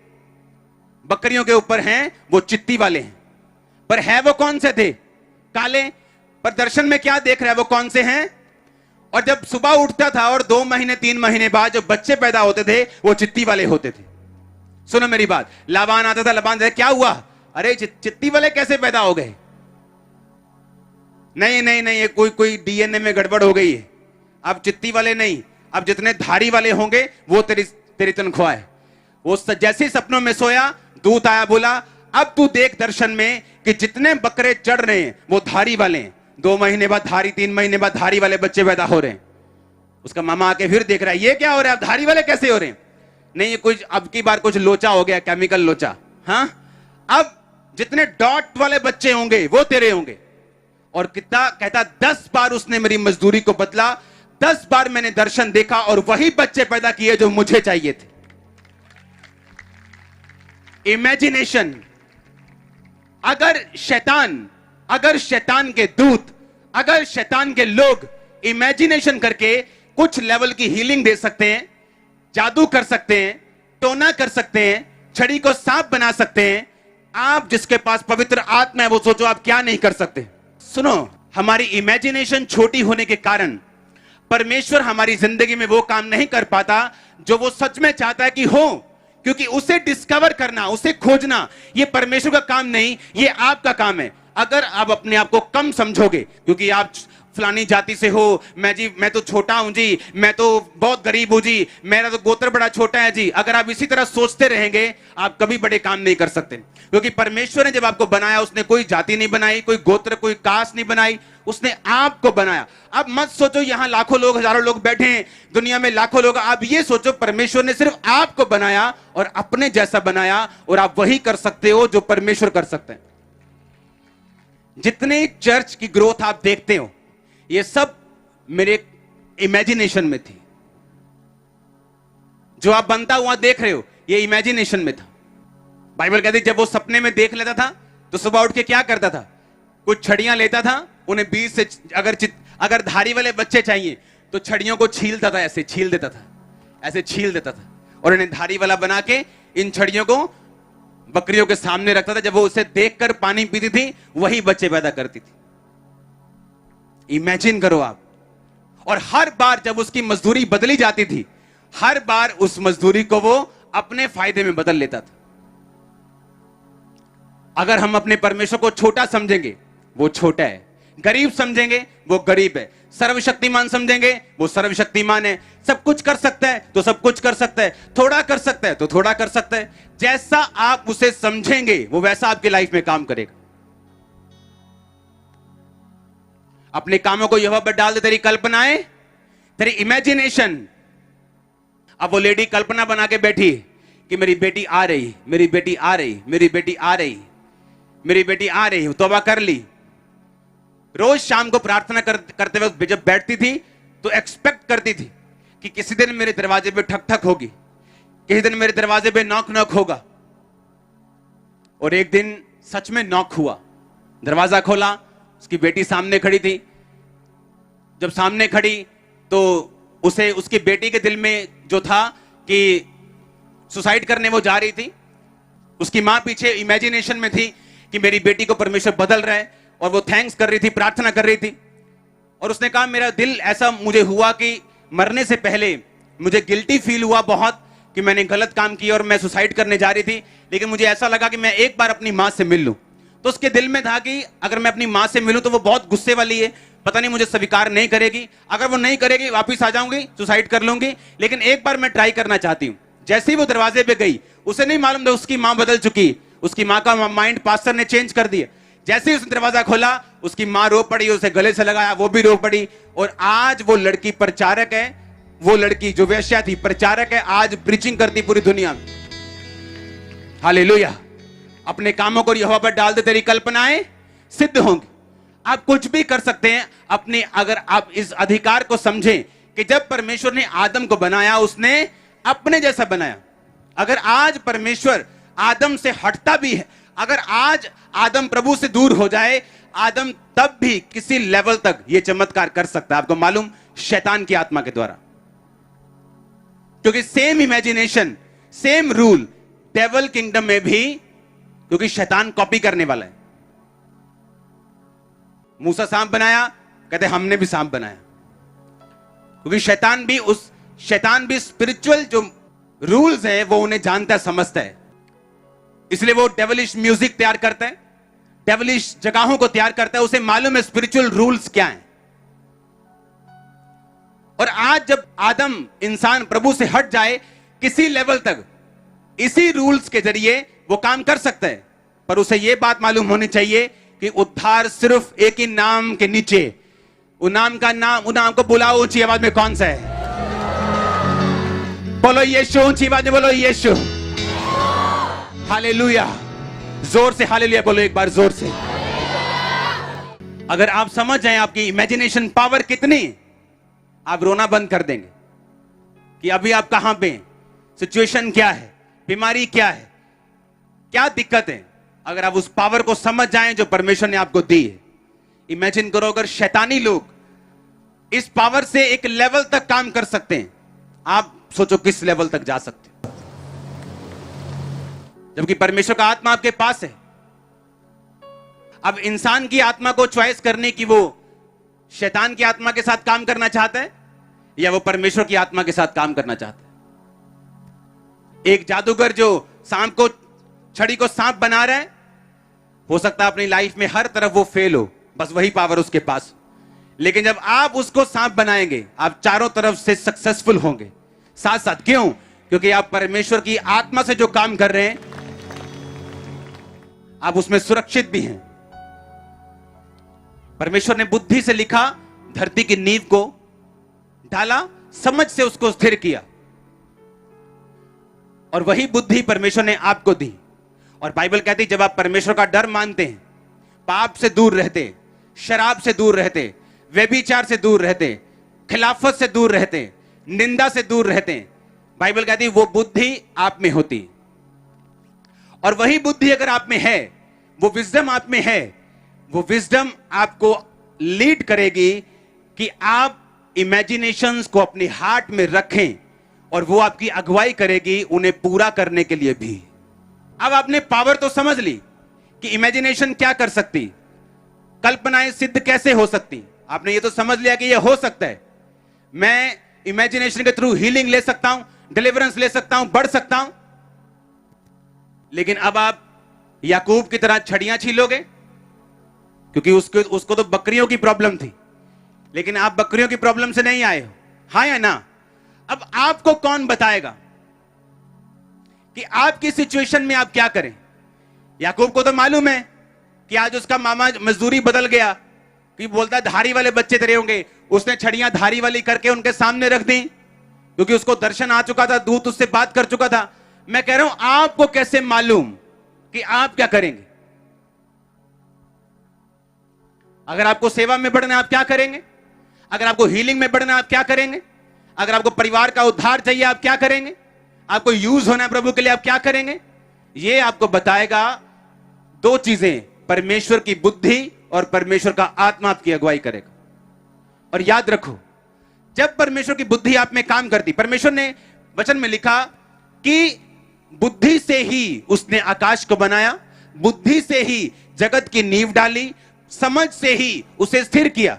S1: बकरियों के ऊपर हैं वो चित्ती वाले हैं, पर है वो कौन से थे? काले। पर दर्शन में क्या देख रहा है? वो कौन से हैं? और जब सुबह उठता था और 2 महीने 3 महीने बाद जो बच्चे पैदा होते थे वो चित्ती वाले होते थे। सुनो मेरी बात, लाबान आता था, लाबान क्या हुआ? अरे चित्ती वाले कैसे पैदा हो गए? नहीं नहीं नहीं, ये कोई डीएनए में गड़बड़ हो गई है। अब चित्ती वाले नहीं, अब जितने धारी वाले होंगे वो तेरी तनख्वाह है। वो जैसे ही सपनों में सोया, दूत आया, बोला अब तू देख दर्शन में कि जितने बकरे चढ़ रहे हैं वो धारी वाले हैं। 2 महीने बाद धारी, 3 महीने बाद धारी वाले बच्चे पैदा हो रहे हैं। उसका मामा आके फिर देख रहा है ये क्या हो रहा है, अब धारी वाले कैसे हो रहे हैं? नहीं, ये कुछ अब की बार कुछ लोचा हो गया, केमिकल लोचा। हाँ, अब जितने डॉट वाले बच्चे होंगे वो तेरे होंगे। और कितना कहता 10 बार उसने मेरी मजदूरी को बदला, 10 बार मैंने दर्शन देखा और वही बच्चे पैदा किए जो मुझे चाहिए थे। इमेजिनेशन। अगर शैतान के दूत, अगर शैतान के लोग इमेजिनेशन करके कुछ लेवल की हीलिंग दे सकते हैं, जादू कर सकते हैं, टोना कर सकते हैं, छड़ी को सांप बना सकते हैं, आप जिसके पास पवित्र आत्मा है वो सोचो आप क्या नहीं कर सकते। सुनो, हमारी इमेजिनेशन छोटी होने के कारण परमेश्वर हमारी जिंदगी में वो काम नहीं कर पाता जो वो सच में चाहता है कि हो, क्योंकि उसे डिस्कवर करना, उसे खोजना ये परमेश्वर का काम नहीं, ये आपका काम है। अगर आप अपने आप को कम समझोगे क्योंकि आप फलानी जाति से हो, मैं तो छोटा हूं जी, मैं तो बहुत गरीब हूं जी, मेरा तो गोत्र बड़ा छोटा है जी, अगर आप इसी तरह सोचते रहेंगे आप कभी बड़े काम नहीं कर सकते। क्योंकि परमेश्वर ने जब आपको बनाया उसने कोई जाति नहीं बनाई, कोई गोत्र, कोई कास्ट नहीं बनाई, उसने आपको बनाया। अब मत सोचो यहां लाखों लोग, हजारों लोग बैठे हैं, दुनिया में लाखों लोग, आप ये सोचो परमेश्वर ने सिर्फ आपको बनाया और अपने जैसा बनाया, और आप वही कर सकते हो जो परमेश्वर कर सकते हैं। जितने चर्च की ग्रोथ आप देखते हो ये सब मेरे इमेजिनेशन में थी। जो आप बनता हुआ देख रहे हो ये इमेजिनेशन में था। बाइबल कहती जब वो सपने में देख लेता था तो सुबह उठ के क्या करता था? कुछ छड़ियां लेता था, उन्हें बीच से अगर धारी वाले बच्चे चाहिए तो छड़ियों को छीलता था, ऐसे छील देता था, ऐसे छील देता था, और इन्हें धारी वाला बना के इन छड़ियों को बकरियों के सामने रखता था। जब वो उसे देखकर पानी पीती थी वही बच्चे पैदा करती थी। इमेजिन करो आप। और हर बार जब उसकी मजदूरी बदली जाती थी, हर बार उस मजदूरी को वो अपने फायदे में बदल लेता था। अगर हम अपने परमेश्वर को छोटा समझेंगे वो छोटा है, गरीब समझेंगे वो गरीब है, सर्वशक्तिमान समझेंगे वो सर्वशक्तिमान है, सब कुछ कर सकता है तो सब कुछ कर सकता है, थोड़ा कर सकता है तो थोड़ा कर सकता है। जैसा आप उसे समझेंगे वो वैसा आपकी लाइफ में काम करेगा। अपने कामों को यहोवा पर डाल दे, तेरी कल्पनाएं, तेरी इमेजिनेशन। अब वो लेडी कल्पना बना के बैठी कि मेरी बेटी आ रही, मेरी बेटी आ रही, मेरी बेटी आ रही, मेरी बेटी आ रही है, तौबा कर ली। रोज शाम को प्रार्थना करते वक्त जब बैठती थी तो एक्सपेक्ट करती थी कि किसी दिन मेरे दरवाजे पे ठक ठक होगी, किसी दिन मेरे दरवाजे पे नॉक नॉक होगा। और एक दिन सच में नॉक हुआ। दरवाजा खोला, उसकी बेटी सामने खड़ी थी। जब सामने खड़ी तो उसे, उसकी बेटी के दिल में जो था कि सुसाइड करने वो जा रही थी। उसकी मां पीछे इमेजिनेशन में थी कि मेरी बेटी को परमेश्वर बदल रहा है, और वो थैंक्स कर रही थी, प्रार्थना कर रही थी। और उसने कहा मेरा दिल ऐसा मुझे हुआ कि मरने से पहले मुझे गिल्टी फील हुआ बहुत कि मैंने गलत काम किया और मैं सुसाइड करने जा रही थी, लेकिन मुझे ऐसा लगा कि मैं एक बार अपनी मां से मिल लूं। तो उसके दिल में था कि अगर मैं अपनी मां से मिलूं तो वो बहुत गुस्से वाली है, पता नहीं मुझे स्वीकार नहीं करेगी, अगर वो नहीं करेगी वापिस आ जाऊंगी, सुसाइड कर लूंगी, लेकिन एक बार मैं ट्राई करना चाहती हूं। जैसे ही वो दरवाजे पे गई, उसे नहीं मालूम था उसकी मां बदल चुकी, उसकी मां का माइंड पास्टर ने चेंज कर दिया। जैसे ही उसने दरवाजा खोला, उसकी मां रो पड़ी, उसे गले से लगाया, वो भी रो पड़ी। और आज वो लड़की प्रचारक है, वो लड़की जो वेश्या थी प्रचारक है, आज प्रीचिंग करती पूरी दुनिया में। हालेलुया। अपने कामों को यहोवा पर डाल दे, तेरी कल्पनाएं सिद्ध होंगी। आप कुछ भी कर सकते हैं अपने, अगर आप इस अधिकार को समझें कि जब परमेश्वर ने आदम को बनाया उसने अपने जैसा बनाया। अगर आज परमेश्वर आदम से हटता भी है, अगर आज आदम प्रभु से दूर हो जाए, आदम तब भी किसी लेवल तक यह चमत्कार कर सकता है। आपको मालूम, शैतान की आत्मा के द्वारा, क्योंकि same imagination, same rule devil kingdom में भी, क्योंकि शैतान कॉपी करने वाला है। मूसा सांप बनाया, कहते हमने भी सांप बनाया, क्योंकि शैतान भी स्पिरिचुअल जो रूल्स है वो उन्हें जानता है, समझता है। इसलिए वो डेविलिश म्यूजिक तैयार करता है, डेविलिश जगहों को तैयार करता है, उसे मालूम है स्पिरिचुअल रूल्स क्या हैं। और आज जब आदम इंसान प्रभु से हट जाए किसी लेवल तक, इसी रूल्स के जरिए वो काम कर सकता है, पर उसे यह बात मालूम होनी चाहिए कि उद्धार सिर्फ एक ही नाम के नीचे, उस नाम को बुलाओ ऊंची आवाज में, कौन सा है? बोलो यीशु, ऊंची आवाज में बोलो यीशु। हालेलुया। जोर से हालेलुया बोलो एक बार, जोर से। अगर आप समझ जाएं आपकी इमेजिनेशन पावर कितनी, आप रोना बंद कर देंगे कि अभी आप कहां पे, सिचुएशन क्या है, बीमारी क्या है, क्या दिक्कत है। अगर आप उस पावर को समझ जाएं जो परमेश्वर ने आपको दी है। इमेजिन करो अगर शैतानी लोग इस पावर से एक लेवल तक काम कर सकते हैं, आप सोचो किस लेवल तक जा सकते हैं, जबकि परमेश्वर का आत्मा आपके पास है। अब इंसान की आत्मा को चॉइस करने की, वो शैतान की आत्मा के साथ काम करना चाहता है या वो परमेश्वर की आत्मा के साथ काम करना चाहता है। एक जादूगर जो सांप को, छड़ी को सांप बना रहा है, हो सकता है अपनी लाइफ में हर तरफ वो फेल हो, बस वही पावर उसके पास। लेकिन जब आप उसको सांप बनाएंगे, आप चारों तरफ से सक्सेसफुल होंगे साथ साथ। क्यों? क्योंकि आप परमेश्वर की आत्मा से जो काम कर रहे हैं, आप उसमें सुरक्षित भी हैं। परमेश्वर ने बुद्धि से लिखा, धरती की नींव को डाला, समझ से उसको स्थिर किया, और वही बुद्धि परमेश्वर ने आपको दी। और बाइबल कहती है जब आप परमेश्वर का डर मानते हैं, पाप से दूर रहते, शराब से दूर रहते, व्यभिचार से दूर रहते, खिलाफत से दूर रहते, निंदा से दूर रहते, बाइबल कहती है वो बुद्धि आप में होती। और वही बुद्धि अगर आप में है, वो विजडम आप में है, वो विजडम आपको लीड करेगी कि आप इमेजिनेशंस को अपने हार्ट में रखें, और वो आपकी अगुवाई करेगी उन्हें पूरा करने के लिए भी। अब आपने पावर तो समझ ली कि इमेजिनेशन क्या कर सकती, कल्पनाएं सिद्ध कैसे हो सकती। आपने ये तो समझ लिया कि ये हो सकता है, मैं इमेजिनेशन के थ्रू हीलिंग ले सकता हूं, डिलीवरेंस ले सकता हूं, बढ़ सकता हूं। लेकिन अब आप याकूब की तरह छड़ियां छीलोगे, क्योंकि उसको तो बकरियों की प्रॉब्लम थी, लेकिन आप बकरियों की प्रॉब्लम से नहीं आए हो, हाँ या ना? अब आपको कौन बताएगा कि आपकी सिचुएशन में आप क्या करें? याकूब को तो मालूम है कि आज उसका मामा मजदूरी बदल गया, कि बोलता धारी वाले बच्चे तेरे होंगे, उसने छड़ियां धारी वाली करके उनके सामने रख दी, क्योंकि उसको दर्शन आ चुका था, दूत उससे बात कर चुका था। मैं कह रहा हूं आपको कैसे मालूम कि आप क्या करेंगे? अगर आपको सेवा में बढ़ना है आप क्या करेंगे? अगर आपको हीलिंग में बढ़ना है आप क्या करेंगे? अगर आपको परिवार का उद्धार चाहिए आप क्या करेंगे? आपको यूज होना है प्रभु के लिए आप क्या करेंगे? ये आपको बताएगा दो चीजें, परमेश्वर की बुद्धि और परमेश्वर का आत्मा आपकी अगुवाई करेगा। और याद रखो, जब परमेश्वर की बुद्धि आप में काम करती, परमेश्वर ने वचन में लिखा कि बुद्धि से ही उसने आकाश को बनाया, बुद्धि से ही जगत की नींव डाली, समझ से ही उसे स्थिर किया।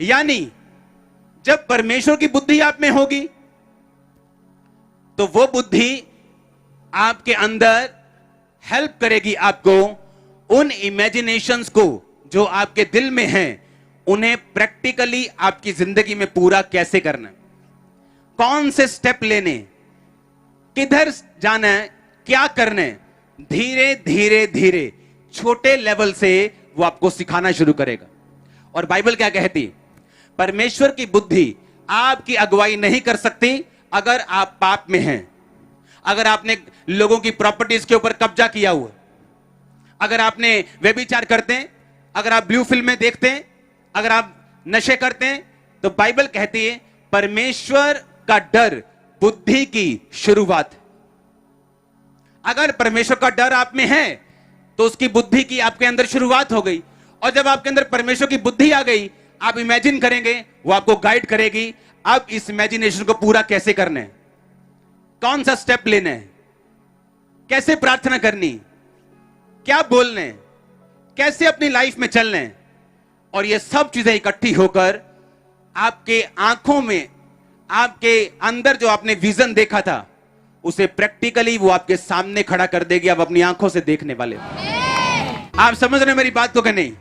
S1: यानी जब परमेश्वर की बुद्धि आप में होगी तो वो बुद्धि आपके अंदर हेल्प करेगी आपको उन इमेजिनेशंस को जो आपके दिल में हैं, उन्हें प्रैक्टिकली आपकी जिंदगी में पूरा कैसे करना है, कौन से स्टेप लेने, किधर जाना है, क्या करना है, धीरे धीरे धीरे छोटे लेवल से वो आपको सिखाना शुरू करेगा। और बाइबल क्या कहती? परमेश्वर की बुद्धि आपकी अगुवाई नहीं कर सकती अगर आप पाप में हैं, अगर आपने लोगों की प्रॉपर्टीज के ऊपर कब्जा किया हुआ, अगर आपने व्यभिचार करते हैं, अगर आप ब्लू फिल्में देखते हैं, अगर आप नशे करते हैं, तो बाइबल कहती है परमेश्वर का डर बुद्धि की शुरुआत है। अगर परमेश्वर का डर आप में है तो उसकी बुद्धि की आपके अंदर शुरुआत हो गई। और जब आपके अंदर परमेश्वर की बुद्धि आ गई, आप इमेजिन करेंगे, वो आपको गाइड करेगी अब इस इमेजिनेशन को पूरा कैसे करना है, कौन सा स्टेप लेना है, कैसे प्रार्थना करनी, क्या बोलना है, कैसे अपनी लाइफ में चलना है। और ये सब चीजें इकट्ठी होकर आपके आंखों में, आपके अंदर जो आपने विजन देखा था, उसे प्रैक्टिकली वो आपके सामने खड़ा कर देगी। आप अपनी आंखों से देखने वाले। आप समझ रहे हैं मेरी बात को कि नहीं?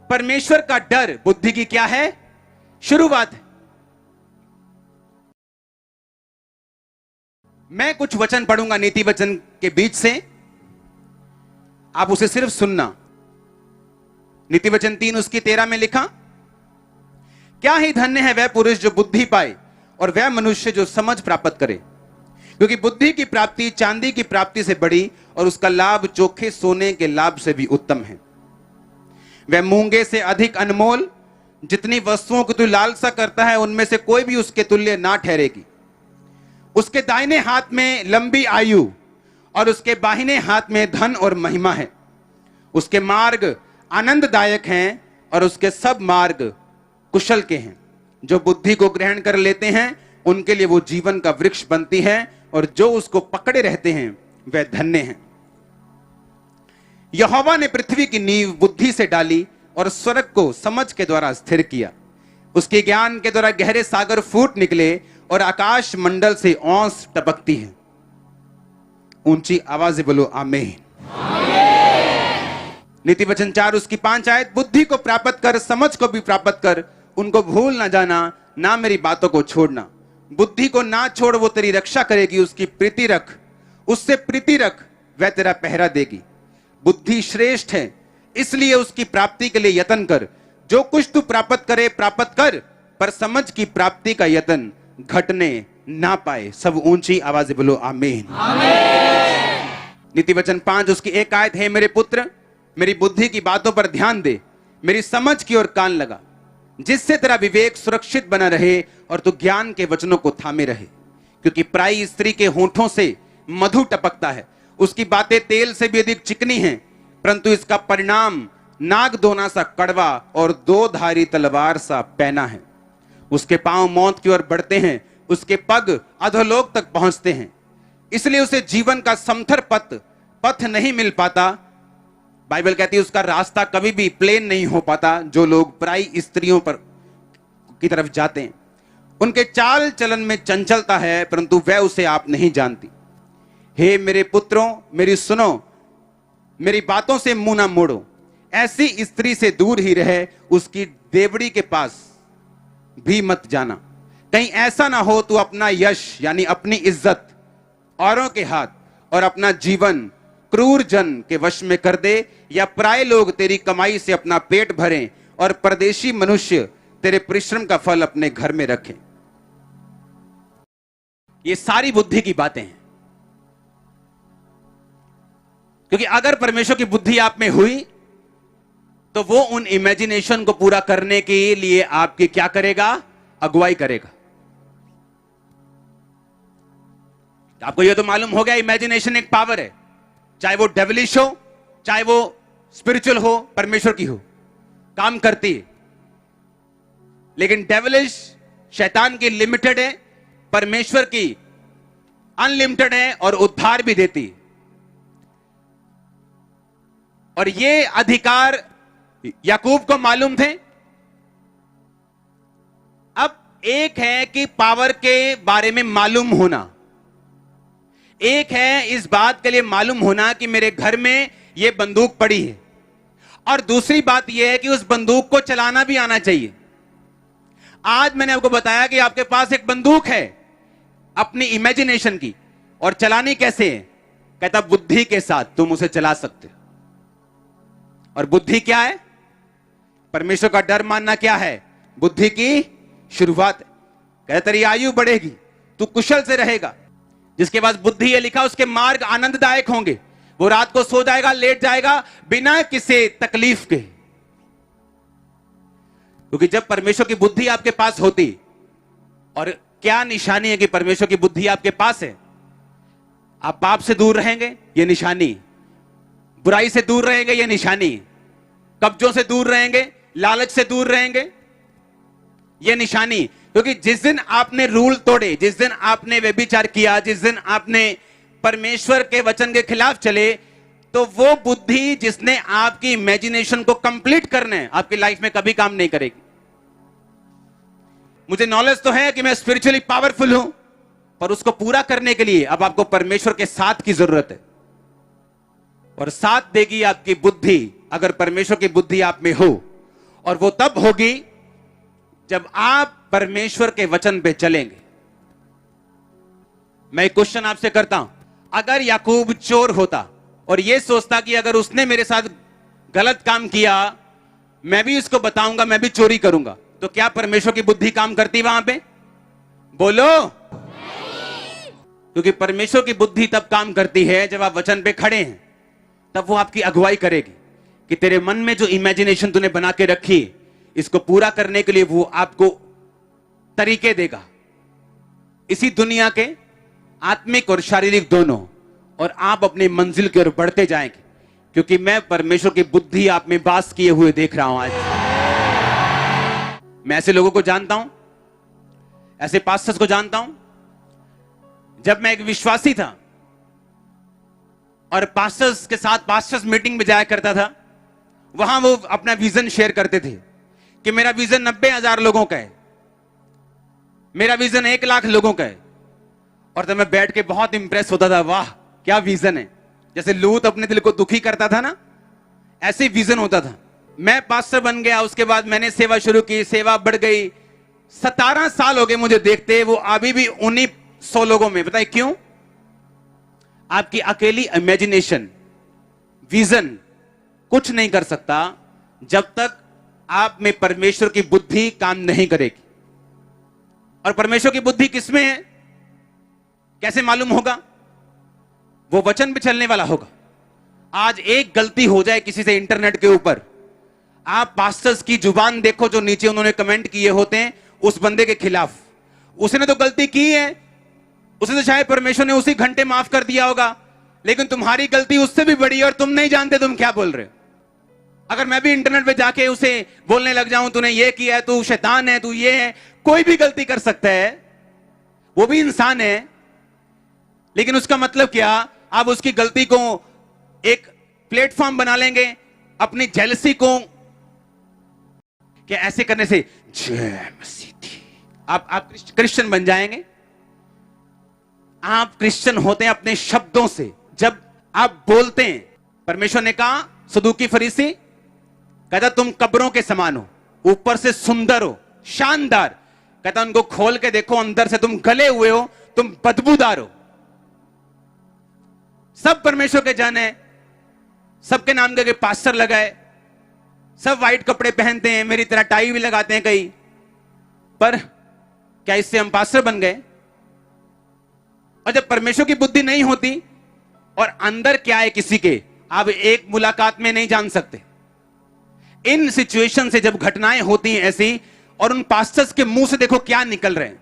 S1: परमेश्वर का डर बुद्धि की क्या है? शुरुआत है। मैं कुछ वचन पढ़ूंगा नीति वचन के बीच से, आप उसे सिर्फ सुनना। नीति वचन 3 उसकी 13 में लिखा, क्या ही धन्य है वह पुरुष जो बुद्धि पाए और वह मनुष्य जो समझ प्राप्त करे, क्योंकि बुद्धि की प्राप्ति चांदी की प्राप्ति से बड़ी और उसका लाभ चोखे सोने के लाभ से भी उत्तम है। वह मूंगे से अधिक अनमोल, जितनी वस्तुओं की तू लालसा करता है उनमें से कोई भी उसके तुल्य ना ठहरेगी। उसके दाहिने हाथ में लंबी आयु और उसके बाहिने हाथ में धन और महिमा है। उसके मार्ग आनंददायक हैं और उसके सब मार्ग कुशल के हैं। जो बुद्धि को ग्रहण कर लेते हैं उनके लिए वो जीवन का वृक्ष बनती है, और जो उसको पकड़े रहते हैं वह धन्य हैं। यहोवा ने पृथ्वी की नींव बुद्धि से डाली और स्वर्ग को समझ के द्वारा स्थिर किया। उसके ज्ञान के द्वारा गहरे सागर फूट निकले और आकाश मंडल से औंस टपकती है। ऊंची आवाज से बोलो आमीन। नीति वचन 4 उसकी 5 आयत, बुद्धि को प्राप्त कर, समझ को भी प्राप्त कर, उनको भूल ना जाना, ना मेरी बातों को छोड़ना। बुद्धि को ना छोड़, वो तेरी रक्षा करेगी। उसकी प्रीति रख, उससे प्रीति रख, वह तेरा पहरा देगी। बुद्धि श्रेष्ठ है, इसलिए उसकी प्राप्ति के लिए यत्न कर। जो कुछ तू प्राप्त करे प्राप्त कर, पर समझ की प्राप्ति का यत्न घटने ना पाए। सब ऊंची आवाज से बोलो आमीन। नीति वचन 5 उसकी 1 आयत, है मेरे पुत्र मेरी बुद्धि की बातों पर ध्यान दे, मेरी समझ की ओर कान लगा, जिससे तेरा विवेक सुरक्षित बना रहे और तू ज्ञान के वचनों को थामे रहे। क्योंकि पराई स्त्री के होठों से मधु टपकता है, उसकी बातें तेल से भी अधिक चिकनी हैं, परंतु इसका परिणाम नागदोना सा कड़वा और 2 धारी तलवार सा पैना है। उसके पांव मौत की ओर बढ़ते हैं, उसके पग अधोलोक तक पहुंचते हैं, इसलिए उसे जीवन का समथर पथ नहीं मिल पाता। बाइबल कहती है उसका रास्ता कभी भी प्लेन नहीं हो पाता। जो लोग पराई स्त्रियों पर की तरफ जाते हैं, उनके चाल चलन में चंचलता है, परंतु वह उसे आप नहीं जानती। हे मेरे पुत्रों मेरी सुनो, मेरी बातों से मुंह ना मोड़ो। ऐसी स्त्री से दूर ही रहे, उसकी देवड़ी के पास भी मत जाना। कहीं ऐसा ना हो तू अपना यश यानी अपनी इज्जत औरों के हाथ और अपना जीवन क्रूर जन के वश में कर दे, या पराये लोग तेरी कमाई से अपना पेट भरें और परदेशी मनुष्य तेरे परिश्रम का फल अपने घर में रखें। ये सारी बुद्धि की बातें हैं। क्योंकि अगर परमेश्वर की बुद्धि आप में हुई तो वो उन इमेजिनेशन को पूरा करने के लिए आपकी क्या करेगा? अगुवाई करेगा। आपको ये तो मालूम हो गया, इमेजिनेशन एक पावर है, चाहे वो डेविलिश हो, चाहे वो स्पिरिचुअल हो, परमेश्वर की हो, काम करती है। लेकिन डेविलिश शैतान की लिमिटेड है, परमेश्वर की अनलिमिटेड है और उद्धार भी देती है। और ये अधिकार याकूब को मालूम थे। अब एक है कि पावर के बारे में मालूम होना, एक है इस बात के लिए मालूम होना कि मेरे घर में यह बंदूक पड़ी है, और दूसरी बात यह है कि उस बंदूक को चलाना भी आना चाहिए। आज मैंने आपको बताया कि आपके पास एक बंदूक है अपनी इमेजिनेशन की, और चलानी कैसे है? कहता बुद्धि के साथ तुम उसे चला सकते हो। और बुद्धि क्या है? परमेश्वर का डर मानना क्या है? बुद्धि की शुरुआत है। कहता तेरी आयु बढ़ेगी, तू कुशल से रहेगा। जिसके पास बुद्धि है, लिखा उसके मार्ग आनंददायक होंगे। वो रात को सो जाएगा, लेट जाएगा बिना किसी तकलीफ के। क्योंकि जब परमेश्वर की बुद्धि आपके पास होती, और क्या निशानी है कि परमेश्वर की बुद्धि आपके पास है? आप पाप से दूर रहेंगे, यह निशानी। बुराई से दूर रहेंगे, यह निशानी। कब्जों से दूर रहेंगे, लालच से दूर रहेंगे, यह निशानी। क्योंकि जिस दिन आपने रूल तोड़े, जिस दिन आपने व्यभिचार किया, जिस दिन आपने परमेश्वर के वचन के खिलाफ चले, तो वो बुद्धि जिसने आपकी इमेजिनेशन को कंप्लीट करने आपकी लाइफ में कभी काम नहीं करेगी। मुझे नॉलेज तो है कि मैं स्पिरिचुअली पावरफुल हूं, पर उसको पूरा करने के लिए अब आपको परमेश्वर के साथ की जरूरत है। और साथ देगी आपकी बुद्धि, अगर परमेश्वर की बुद्धि आप में हो। और वो तब होगी जब आप परमेश्वर के वचन पे चलेंगे। मैं एक क्वेश्चन आपसे करता हूं, अगर याकूब चोर होता और यह सोचता कि अगर उसने मेरे साथ गलत काम किया, मैं भी उसको बताऊंगा, मैं भी चोरी करूंगा, तो क्या परमेश्वर की बुद्धि काम करती वहां पे? बोलो। क्योंकि परमेश्वर की बुद्धि तब काम करती है जब आप वचन पे खड़े हैं। तब वो आपकी अगुवाई करेगी कि तेरे मन में जो इमेजिनेशन तूने बना के रखी, इसको पूरा करने के लिए वो आपको तरीके देगा, इसी दुनिया के आत्मिक और शारीरिक दोनों। और आप अपनी मंजिल की ओर बढ़ते जाएंगे, क्योंकि मैं परमेश्वर की बुद्धि आप में वास किए हुए देख रहा हूं। आज मैं ऐसे लोगों को जानता हूं, ऐसे पास्टर्स को जानता हूं। जब मैं एक विश्वासी था और पास्टर्स के साथ पास्टर्स मीटिंग में जाया करता था, वहां वो अपना विजन शेयर करते थे कि मेरा विजन 90,000 लोगों का है, मेरा विजन 1,00,000 लोगों का है। और तब मैं बैठ के बहुत इंप्रेस होता था, वाह क्या विजन है। जैसे लूत अपने दिल को दुखी करता था ना, ऐसे विजन होता था। मैं पास्टर बन गया, उसके बाद मैंने सेवा शुरू की, सेवा बढ़ गई। 17 साल हो गए मुझे देखते, वो अभी भी उन्हीं 100 लोगों में। बताइए क्यों? आपकी अकेली इमेजिनेशन, विजन कुछ नहीं कर सकता जब तक आप में परमेश्वर की बुद्धि काम नहीं करेगी। और परमेश्वर की बुद्धि किसमें है, कैसे मालूम होगा? वो वचन पे चलने वाला होगा। आज एक गलती हो जाए किसी से इंटरनेट के ऊपर, आप पास्टर्स की जुबान देखो जो नीचे उन्होंने कमेंट किए होते हैं उस बंदे के खिलाफ। उसने तो गलती की है, उसे तो शायद परमेश्वर ने उसी घंटे माफ कर दिया होगा, लेकिन तुम्हारी गलती उससे भी बड़ी है और तुम नहीं जानते तुम क्या बोल रहे हो। अगर मैं भी इंटरनेट पे जाके उसे बोलने लग जाऊं, तूने ये किया है, तू शैतान है, तू ये है, कोई भी गलती कर सकता है, वो भी इंसान है। लेकिन उसका मतलब क्या? आप उसकी गलती को एक प्लेटफॉर्म बना लेंगे अपनी जेलसी को, कि ऐसे करने से जय मसीह थी, आप क्रिश्चियन बन जाएंगे। आप क्रिश्चियन होते हैं अपने शब्दों से, जब आप बोलते हैं। परमेश्वर ने कहा, सदूकी फरीसी कहता तुम कब्रों के समान हो, ऊपर से सुंदर हो, शानदार। कहता उनको खोल के देखो, अंदर से तुम गले हुए हो, तुम बदबूदार हो। सब परमेश्वर के जन है, सबके नाम के पास्टर लगाए, सब व्हाइट कपड़े पहनते हैं, मेरी तरह टाई भी लगाते हैं कई, पर क्या इससे हम पास्टर बन गए? और जब परमेश्वर की बुद्धि नहीं होती और अंदर क्या है किसी के, आप एक मुलाकात में नहीं जान सकते। इन सिचुएशन से जब घटनाएं होती हैं ऐसी, और उन पास्टर्स के मुंह से देखो क्या निकल रहे हैं,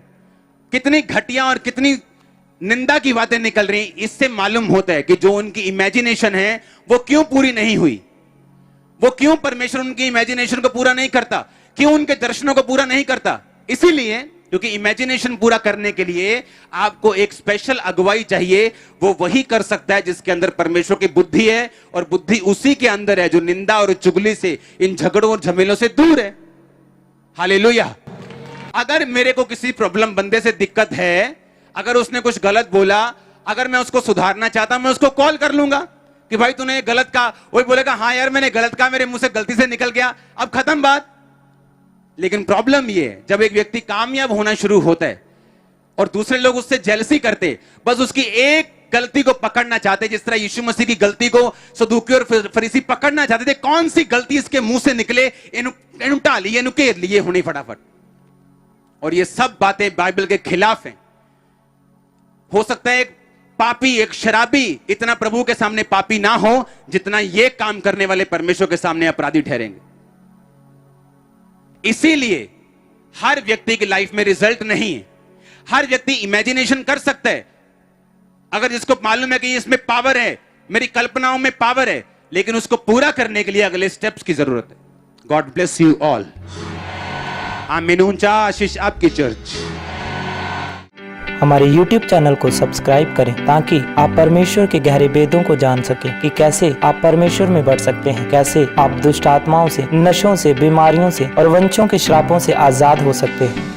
S1: कितनी घटिया और कितनी निंदा की बातें निकल रही, इससे मालूम होता है कि जो उनकी इमेजिनेशन है वो क्यों पूरी नहीं हुई, वो क्यों परमेश्वर उनकी इमेजिनेशन को पूरा नहीं करता, क्यों उनके दर्शनों को पूरा नहीं करता। इसीलिए क्योंकि इमेजिनेशन पूरा करने के लिए आपको एक स्पेशल अगुवाई चाहिए, वो वही कर सकता है जिसके अंदर परमेश्वर की बुद्धि है, और बुद्धि उसी के अंदर है जो निंदा और चुगली से, इन झगड़ों और झमेलों से दूर है। हालेलुया। अगर मेरे को किसी प्रॉब्लम बंदे से दिक्कत है, अगर उसने कुछ गलत बोला, अगर मैं उसको सुधारना चाहता, मैं उसको कॉल कर लूंगा कि भाई तूने गलत कहा, वही बोलेगा हाँ यार मैंने गलत कहा, मेरे मुंह से गलती से निकल गया, अब खत्म बात। लेकिन प्रॉब्लम ये है, जब एक व्यक्ति कामयाब होना शुरू होता है और दूसरे लोग उससे जेलसी करते, बस उसकी एक गलती को पकड़ना चाहते, जिस तरह यीशु मसीह की गलती को सदूकी और फरीसी पकड़ना चाहते थे, कौन सी गलती इसके मुंह से निकले, इनु टाली, इनु केर लिए होनी फटाफट। और ये सब बातें बाइबल के खिलाफ हैं। हो सकता है एक पापी, एक शराबी इतना प्रभु के सामने पापी ना हो जितना ये काम करने वाले परमेश्वर के सामने अपराधी ठहरेंगे। इसीलिए हर व्यक्ति की लाइफ में रिजल्ट नहीं है। हर व्यक्ति इमेजिनेशन कर सकता है, अगर जिसको मालूम है कि इसमें पावर है, मेरी कल्पनाओं में पावर है, लेकिन उसको पूरा करने के लिए अगले स्टेप्स की जरूरत है। God bless you all. आमीन। ऊंचा आशीष आपकी चर्च।
S2: हमारे YouTube चैनल को सब्सक्राइब करें ताकि आप परमेश्वर के गहरे वेदों को जान सकें कि कैसे आप परमेश्वर में बढ़ सकते हैं, कैसे आप दुष्ट आत्माओं से, नशों से, बीमारियों से और वंशों के श्रापों से आजाद हो सकते हैं।